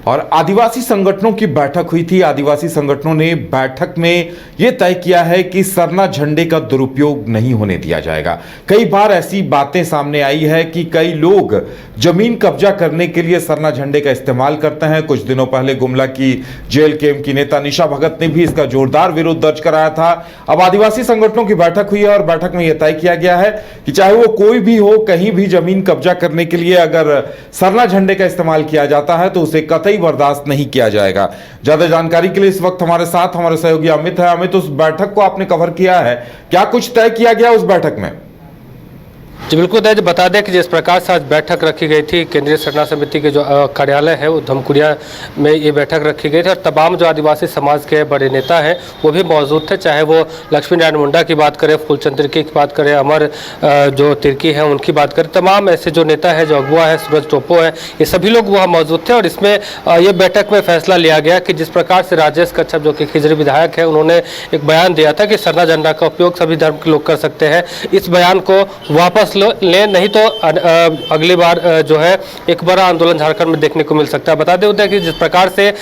और आदिवासी संगठनों की बैठक हुई थी। आदिवासी संगठनों ने बैठक में यह तय किया है कि सरना झंडे का दुरुपयोग नहीं होने दिया जाएगा। कई बार ऐसी बातें सामने आई है कि कई लोग जमीन कब्जा करने के लिए सरना झंडे का इस्तेमाल करते हैं। कुछ दिनों पहले गुमला की जेल कैंप की नेता निशा भगत ने भी इसका जोरदार विरोध दर्ज कराया था। अब आदिवासी संगठनों की बैठक हुई है और बैठक में यह तय किया गया है कि चाहे वो कोई भी हो, कहीं भी जमीन कब्जा करने के लिए अगर सरना झंडे का इस्तेमाल किया जाता है तो उसे कतई बर्दाश्त नहीं किया जाएगा। ज्यादा जानकारी के लिए इस वक्त हमारे साथ हमारे सहयोगी अमित है। अमित, उस बैठक को आपने कवर किया है, क्या कुछ तय किया गया उस बैठक में? जी बिल्कुल, बता दें कि जिस प्रकार से आज बैठक रखी गई थी, केंद्रीय सरना समिति के जो कार्यालय है वो धमकुरिया में ये बैठक रखी गई थी और तमाम जो आदिवासी समाज के बड़े नेता हैं वो भी मौजूद थे। चाहे वो लक्ष्मी नारायण मुंडा की बात करें, फूलचंद तिर्की की बात करें, अमर जो तिर्की हैं उनकी बात करें, तमाम ऐसे जो नेता है, जो अगुआ है, सूरज टोपो है, ये सभी लोग वहाँ मौजूद थे। और इसमें ये बैठक में फैसला लिया गया कि जिस प्रकार से राजेश कच्छप जो कि खिजरी विधायक है, उन्होंने एक बयान दिया था कि सरना झंडा का उपयोग सभी धर्म के लोग कर सकते हैं, इस बयान को वापस ले, नहीं तो अगली बार जो है एक बड़ा आंदोलन झारखंड में देखने को मिल सकता है। बता दें कि जिस प्रकार से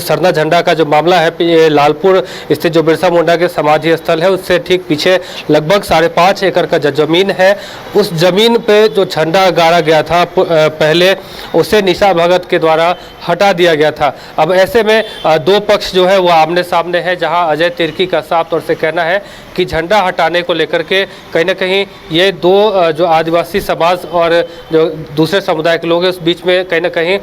सरना झंडा का जो मामला है, ये लालपुर स्थित जो बिरसा मुंडा के समाधि स्थल है उससे ठीक पीछे लगभग 5.5 एकड़ का जो जमीन है, उस जमीन पे जो झंडा गाड़ा गया था पहले, उसे निशा भगत के द्वारा हटा दिया गया था। अब ऐसे में दो पक्ष जो है वो आमने सामने है, जहां अजय तिर्की का साफ तौर से कहना है कि झंडा हटाने को लेकर के कहीं ना कहीं ये दो जो आदिवासी समाज और जो दूसरे समुदाय के लोग हैं उस बीच में कहीं ना कहीं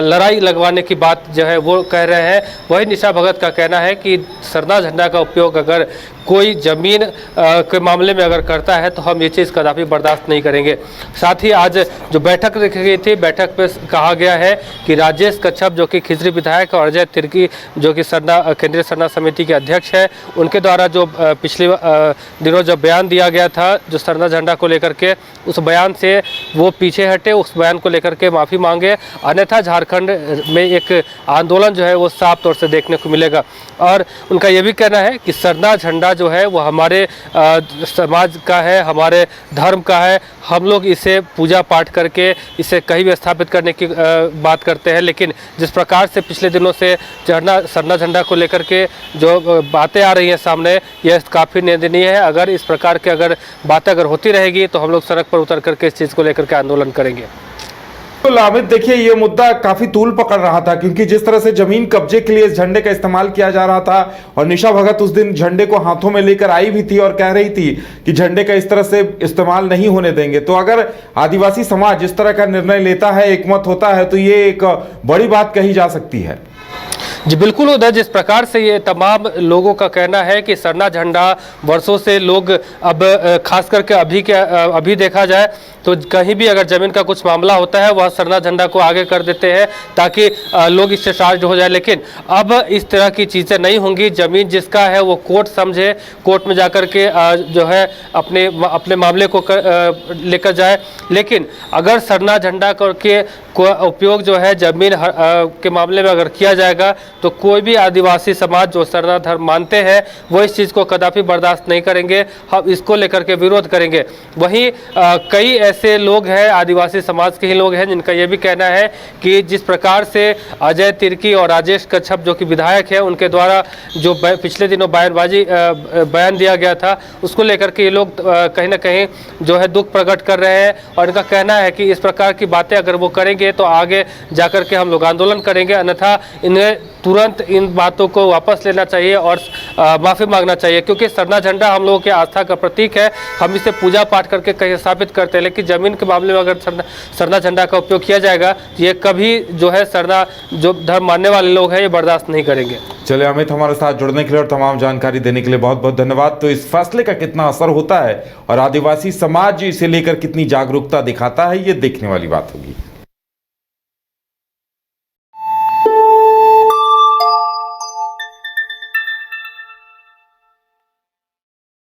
लड़ाई लगवाने की बात जो है वो कह रहे हैं। वही निशा भगत का कहना है कि सरना झंडा का उपयोग अगर कोई ज़मीन के मामले में अगर करता है तो हम ये चीज़ कदापि बर्दाश्त नहीं करेंगे। साथ ही आज जो बैठक रखी गई थी, बैठक पे कहा गया है कि राजेश कच्छप जो कि खिजरी विधायक और अजय तिर्की जो कि केंद्रीय सरना समिति के अध्यक्ष है, उनके द्वारा जो पिछले दिनों जब बयान दिया गया था जो सरना झंडा को लेकर के, उस बयान से वो पीछे हटे, उस बयान को लेकर के माफ़ी मांगे, अन्यथा झारखंड में एक आंदोलन जो है वो साफ तौर से देखने को मिलेगा। और उनका ये भी कहना है कि सरना झंडा जो है वो हमारे समाज का है, हमारे धर्म का है, हम लोग इसे पूजा पाठ करके इसे कहीं भी स्थापित करने की बात करते हैं। लेकिन जिस प्रकार से पिछले दिनों से सरना झंडा को लेकर के जो बातें आ रही हैं सामने, यह काफ़ी निंदनीय है। अगर इस प्रकार के अगर बातें अगर होती रहेगी तो हम लोग सड़क पर उतर करके इस चीज़ को लेकर के आंदोलन करेंगे। तो अमित, देखिए ये मुद्दा काफी तूल पकड़ रहा था, क्योंकि जिस तरह से जमीन कब्जे के लिए इस झंडे का इस्तेमाल किया जा रहा था और निशा भगत उस दिन झंडे को हाथों में लेकर आई भी थी और कह रही थी कि झंडे का इस तरह से इस्तेमाल नहीं होने देंगे। तो अगर आदिवासी समाज इस तरह का निर्णय लेता है, एकमत होता है, तो ये एक बड़ी बात कही जा सकती है। जी बिल्कुल उधर, जिस प्रकार से ये तमाम लोगों का कहना है कि सरना झंडा वर्षों से लोग अब खास करके अभी देखा जाए तो कहीं भी अगर ज़मीन का कुछ मामला होता है वह सरना झंडा को आगे कर देते हैं ताकि लोग इससे चार्ज हो जाए। लेकिन अब इस तरह की चीज़ें नहीं होंगी। ज़मीन जिसका है वो कोर्ट समझे, कोर्ट में जाकर के जो है अपने मामले को लेकर जाए। लेकिन अगर सरना झंडा के उपयोग जो है ज़मीन के मामले में अगर किया जाएगा तो कोई भी आदिवासी समाज जो सरना धर्म मानते हैं वो इस चीज़ को कदापि बर्दाश्त नहीं करेंगे, हम इसको लेकर के विरोध करेंगे। वहीं कई ऐसे लोग हैं, आदिवासी समाज के ही लोग हैं, जिनका ये भी कहना है कि जिस प्रकार से अजय तिर्की और राजेश कच्छप जो कि विधायक हैं उनके द्वारा जो पिछले दिनों बयान दिया गया था, उसको लेकर के ये लोग कहीं ना कहीं जो है दुख प्रकट कर रहे हैं। और इनका कहना है कि इस प्रकार की बातें अगर वो करेंगे तो आगे जाकर के हम लोग आंदोलन करेंगे, अन्यथा इन्हें तुरंत इन बातों को वापस लेना चाहिए और माफ़ी मांगना चाहिए। क्योंकि सरना झंडा हम लोगों के आस्था का प्रतीक है, हम इसे पूजा पाठ करके कहीं स्थापित करते हैं। लेकिन ज़मीन के मामले में अगर सरना झंडा का उपयोग किया जाएगा तो ये कभी जो है सरना जो धर्म मानने वाले लोग हैं ये बर्दाश्त नहीं करेंगे। चलिए अमित, हमारे साथ जुड़ने के लिए और तमाम जानकारी देने के लिए बहुत बहुत धन्यवाद। तो इस फैसले का कितना असर होता है और आदिवासी समाज इसे लेकर कितनी जागरूकता दिखाता है, ये देखने वाली बात होगी।